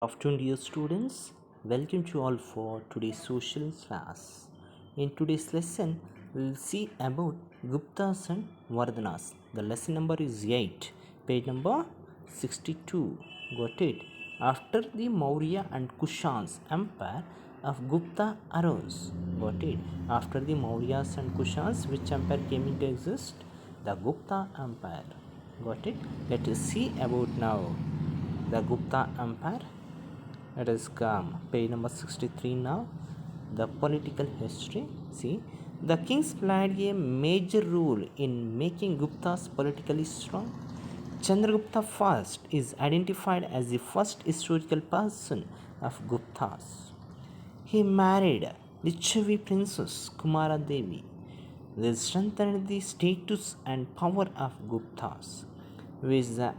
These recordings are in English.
Afternoon, dear students. Welcome to all for today's social class. In today's lesson, we'll see about Guptas and Vardhanas. The lesson number is 8, page number 62. Got it? After the Maurya and Kushans empire of Gupta arose. Got it? After the Mauryas and Kushans, which empire came into exist? The Gupta empire. Got it? Let us see about now the Gupta empire. Let us come page number 63 now. The political history. See, the kings played a major role in making Guptas politically strong. Chandragupta first is identified as the first historical person of Guptas. He married Lichavi princess Kumara Devi. This strengthened the status and power of Guptas. With the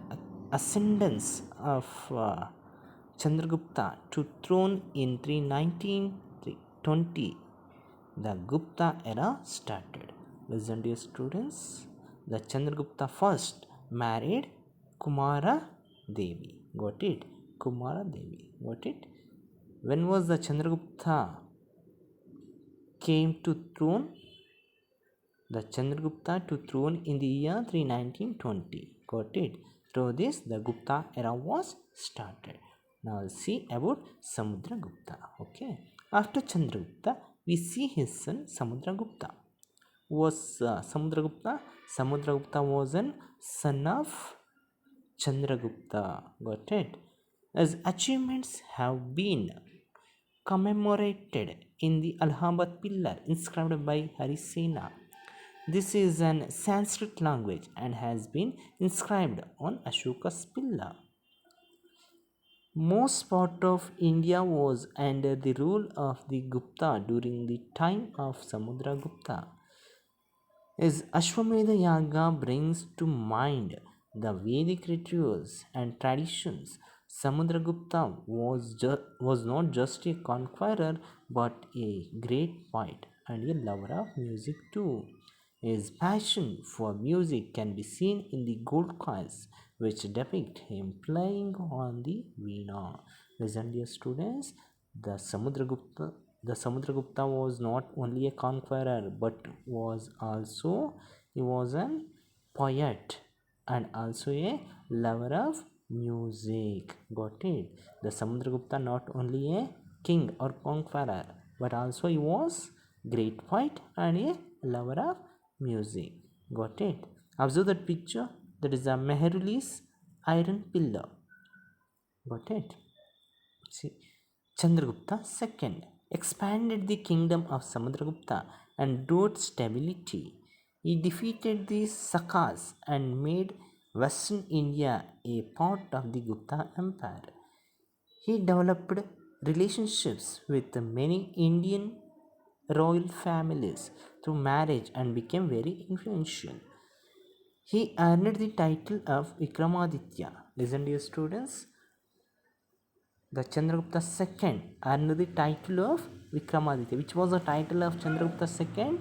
ascendance of Chandragupta to throne in 319-20, the Gupta era started. Listen, dear students. The Chandragupta first married Kumara Devi. Got it? Kumara Devi. Got it? When was the Chandragupta came to throne? The Chandragupta to throne in the year 319-20. Got it? Through this, the Gupta era was started. Now see about Samudragupta. Okay. After Chandragupta, we see his son Samudragupta. Was Samudragupta? Samudragupta was a son of Chandragupta. Got it? His achievements have been commemorated in the Allahabad pillar inscribed by Harisena. This is an Sanskrit language and has been inscribed on Ashoka's pillar. Most part of India was under the rule of the Gupta during the time of Samudragupta. His Ashwamedha Yaga brings to mind the Vedic rituals and traditions. Samudragupta was not just a conqueror but a great poet and a lover of music too. His passion for music can be seen in the gold coins which depict him playing on the veena. Listen, dear students, the Samudragupta was not only a conqueror but he was a poet and also a lover of music. Got it? The Samudragupta not only a king or conqueror but also he was great poet and a lover of music. Got it? Observe that picture. That is a Mehruli's iron pillar. Got it? See, Chandragupta II expanded the kingdom of Samudragupta and brought stability. He defeated the Sakas and made Western India a part of the Gupta Empire. He developed relationships with many Indian royal families through marriage and became very influential. He earned the title of Vikramaditya. Listen, dear students. The Chandragupta II earned the title of Vikramaditya. Which was the title of Chandragupta II?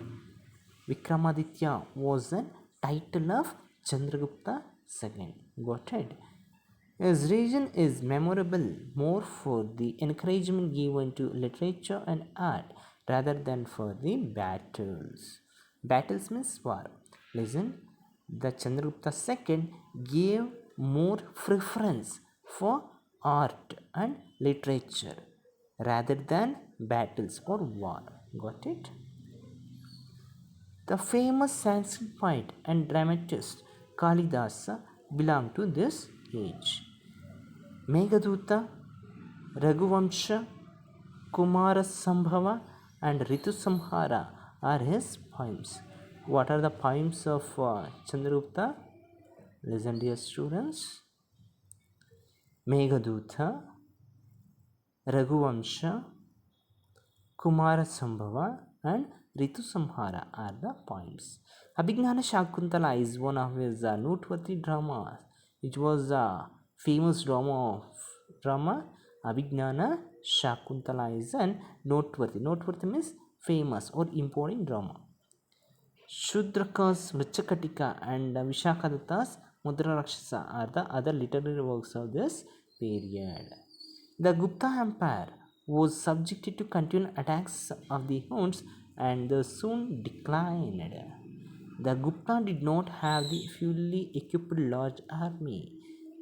Vikramaditya was the title of Chandragupta II. Got it? His region is memorable more for the encouragement given to literature and art rather than for the battles. Battles means war. Listen, the Chandragupta II gave more preference for art and literature rather than battles or war. Got it? The famous Sanskrit poet and dramatist Kalidasa belonged to this age. Meghaduta, Raghuvamsha, Kumara Sambhava, and Ritu Samhara are his poems. What are the poems of Chandragupta? Listen, dear students. Meghaduta, Raghuvamsha, Kumara Sambhava, and Ritu Samhara are the poems. Abhignana Shakuntala is one of his noteworthy dramas. It was a famous drama. Abhignana Shakuntala is an noteworthy. Noteworthy means famous or important drama. Shudraka's Mrichakatika and Vishakadatta's Mudra Rakshasa are the other literary works of this period. The Gupta Empire was subjected to continual attacks of the Huns and soon declined. The Gupta did not have the fully equipped large army.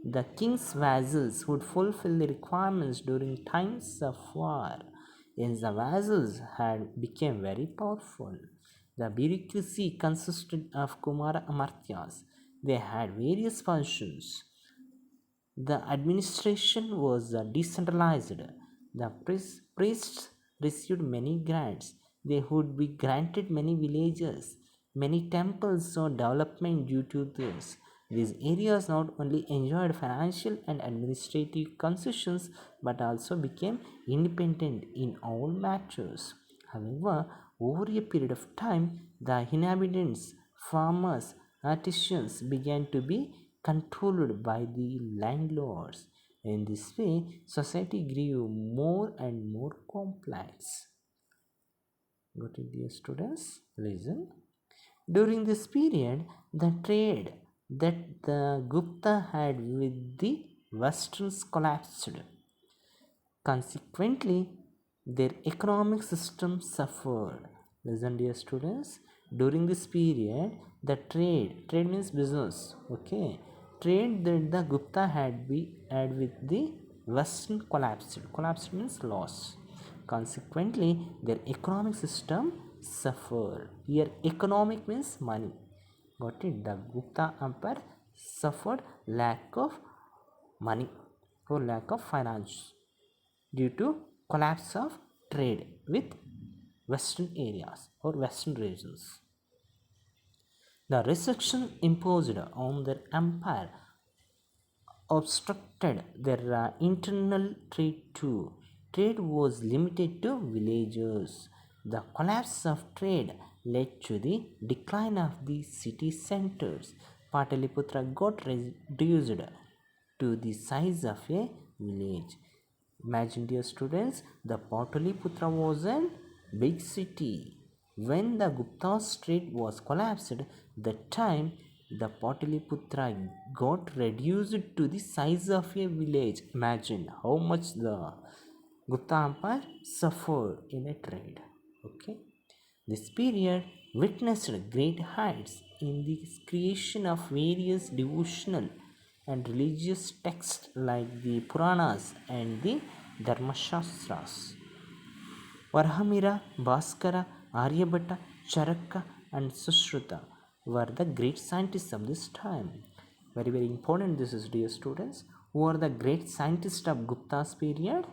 The king's vassals would fulfill the requirements during times of war. As the vassals had become very powerful, the bureaucracy consisted of Kumara Amartyas. They had various functions. The administration was decentralized. The priests received many grants. They would be granted many villages. Many temples saw development due to this. These areas not only enjoyed financial and administrative concessions but also became independent in all matters. However, over a period of time, the inhabitants, farmers, artisans began to be controlled by the landlords. In this way, society grew more and more complex. Got it, dear students? Listen. During this period, the trade that the Gupta had with the Westerns collapsed. Consequently, their economic system suffered. Listen, dear students. During this period, the trade means business. Okay, trade that the Gupta had with the Western collapsed. Collapsed means loss. Consequently, their economic system suffered. Here, economic means money. Got it? The Gupta Empire suffered lack of money or lack of finance due to collapse of trade with western areas or western regions. The restriction imposed on their empire obstructed their internal trade too. Trade was limited to villages. The collapse of trade led to the decline of the city centers. Pataliputra got reduced to the size of a village. Imagine, dear students, the Pataliputra was a big city. When the Gupta state was collapsed, the time the Pataliputra got reduced to the size of a village. Imagine how much the Gupta Empire suffered in a trade. Okay, this period witnessed great heights in the creation of various devotional and religious texts like the Puranas and the Dharmashastras. Varahamira, Bhaskara, Aryabhatta, Charaka, and Sushruta were the great scientists of this time. Very, very important this is, dear students. Who are the great scientists of Gupta's period?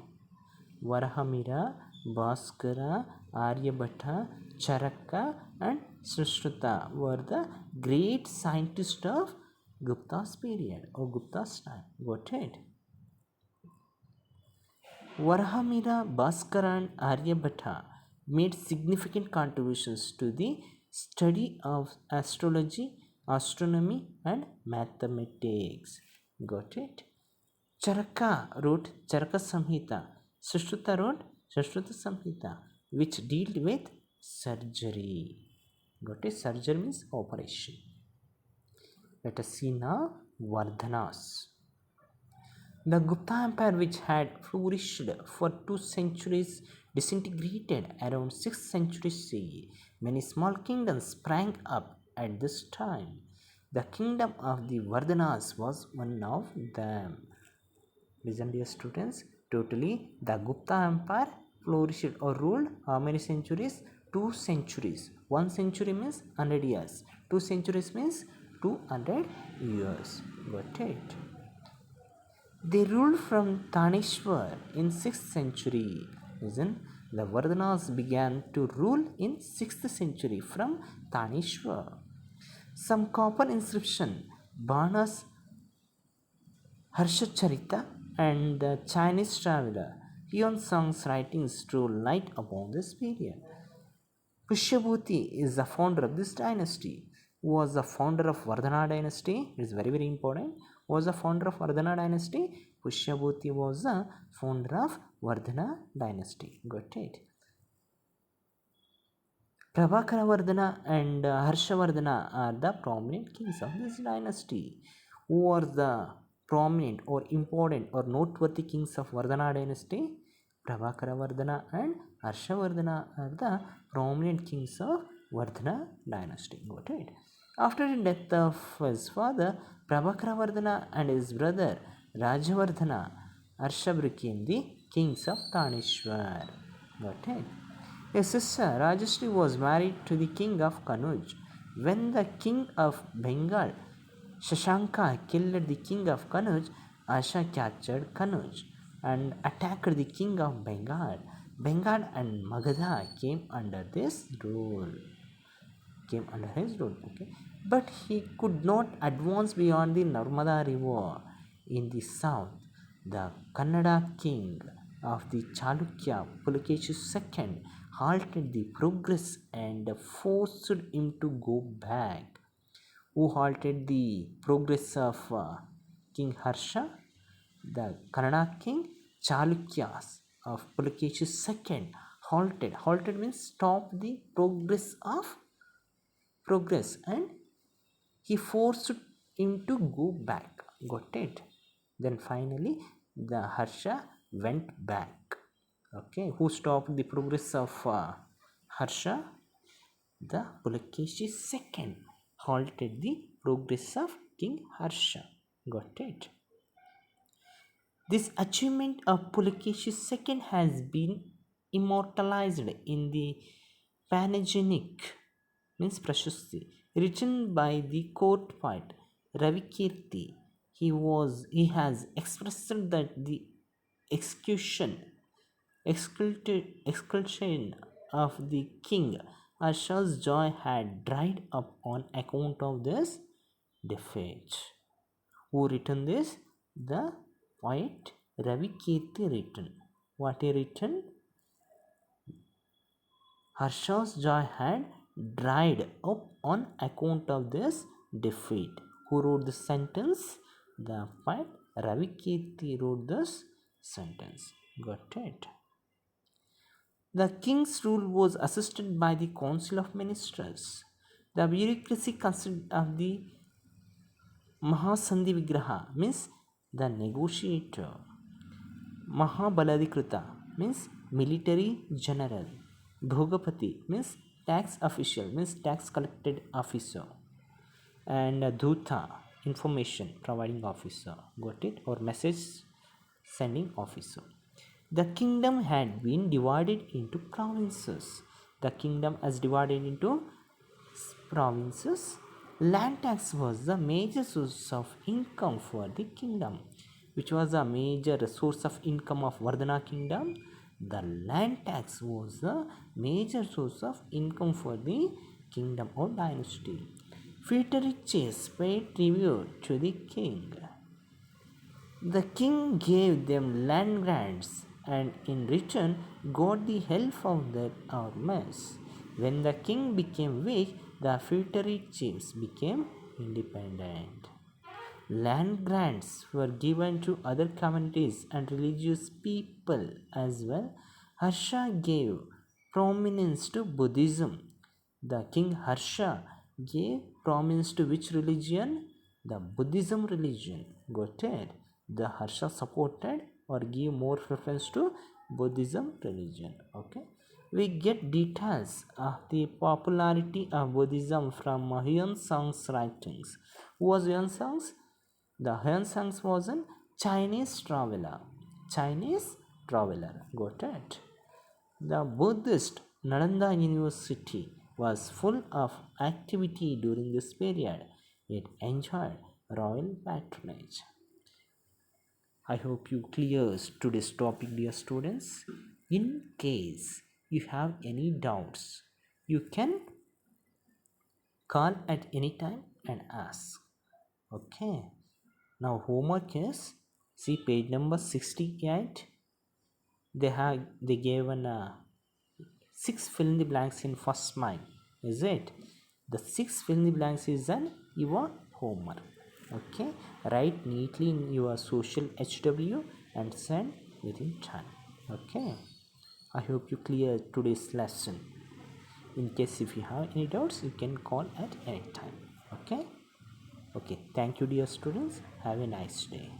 Varahamira, Bhaskara, Aryabhatta, Charaka, and Sushruta were the great scientists of Gupta's period or Gupta's time. Got it? Varahamira, Bhaskara, and Aryabhatta made significant contributions to the study of astrology, astronomy, and mathematics. Got it? Charaka wrote Charaka Samhita. Sushruta wrote Sushruta Samhita, which dealt with surgery. Got it? Surgery means operation. Let us see now Vardhanas. The Gupta Empire, which had flourished for 2 centuries, disintegrated around 6th century CE. Many small kingdoms sprang up at this time. The kingdom of the Vardhanas was one of them. Listen, dear students, totally the Gupta Empire flourished or ruled how many centuries? 2 centuries. 1 century means 100 years. 2 centuries means 200 years. Got it? They ruled from Tanishwar in 6th century. Listen, the Vardhanas began to rule in 6th century from Tanishwar. Some copper inscription, Banas Harshacharita, and the Chinese traveler Huan Song's writings throw light upon this period. Pushyabhuti is the founder of this dynasty. Who was the founder of Vardhana dynasty? It is very, very important. Who was the founder of Vardhana dynasty? Pushyabhuti was the founder of Vardhana dynasty. Got it? Prabhakara Vardhana and Harshavardhana are the prominent kings of this dynasty. Who are the prominent or important or noteworthy kings of Vardhana dynasty? Prabhakaravardhana and Harshavardhana are the prominent kings of Vardhana dynasty. Got it? After the death of his father, Prabhakaravardhana and his brother Rajavardhana, Harsha became the kings of Tanishwar. Got it? His sister Rajashri was married to the king of Kanuj. When the king of Bengal, Shashanka, killed the king of Kanuj, Asha captured Kanuj and attacked the king of Bengal. Bengal and Magadha came under this rule. Came under his rule. Okay, but he could not advance beyond the Narmada river. In the south, the Kannada king of the Chalukya, Pulakeshu II, halted the progress and forced him to go back. Who halted the progress of King Harsha? The Kannada king Chalukyas of Pulakeshu II halted. Halted means stop the progress, and he forced him to go back. Got it? Then finally the Harsha went back. Okay, who stopped the progress of Harsha? The Pulakeshu II halted the progress of King Harsha. Got it? This achievement of Pulakeshu II has been immortalized in the Panegyric, means Prashasti, written by the court poet Ravikirti. He has expressed that the exculpation of the king Asha's joy had dried up on account of this defeat. Who written this? The poet Ravikirti written. What he written? Harsha's joy had dried up on account of this defeat. Who wrote the sentence? The poet Ravikirti wrote this sentence. Got it? The king's rule was assisted by the council of ministers. The bureaucracy consisted of the Mahasandhi Vigraha, means the negotiator. Mahabaladhikrita means military general. Bhogapati means tax official, means tax collected officer. And Dhuta, information providing officer. Got it? Or message sending officer. The kingdom had been divided into provinces. The kingdom is divided into provinces. Land tax was the major source of income for the kingdom. Which was a major source of income of Vardhana kingdom? The land tax was the major source of income for the kingdom or dynasty. Feudatory chiefs paid tribute to the king. The king gave them land grants and in return got the help of their armies. When the king became weak, the feudatory chiefs became independent. Land grants were given to other communities and religious people as well. Harsha gave prominence to Buddhism. The king Harsha gave prominence to which religion? The Buddhism religion. Got it? The Harsha supported or give more preference to Buddhism religion. Okay, we get details of the popularity of Buddhism from Huan Sang's writings. Who was Huan Sang? The Huan Sang was a Chinese traveler. Chinese traveler. Got it? The Buddhist Nalanda University was full of activity during this period. It enjoyed royal patronage. I hope you clears today's topic, dear students. In case you have any doubts, you can call at any time and ask. Okay. Now homework is, see page number 68. They gave an 6 fill in the blanks in first mile. Is it? The 6 fill in the blanks is an your homework. Okay, write neatly in your social HW and send within time. Okay, I hope you clear today's lesson. In case if you have any doubts, you can call at any time. Okay, thank you dear students. Have a nice day.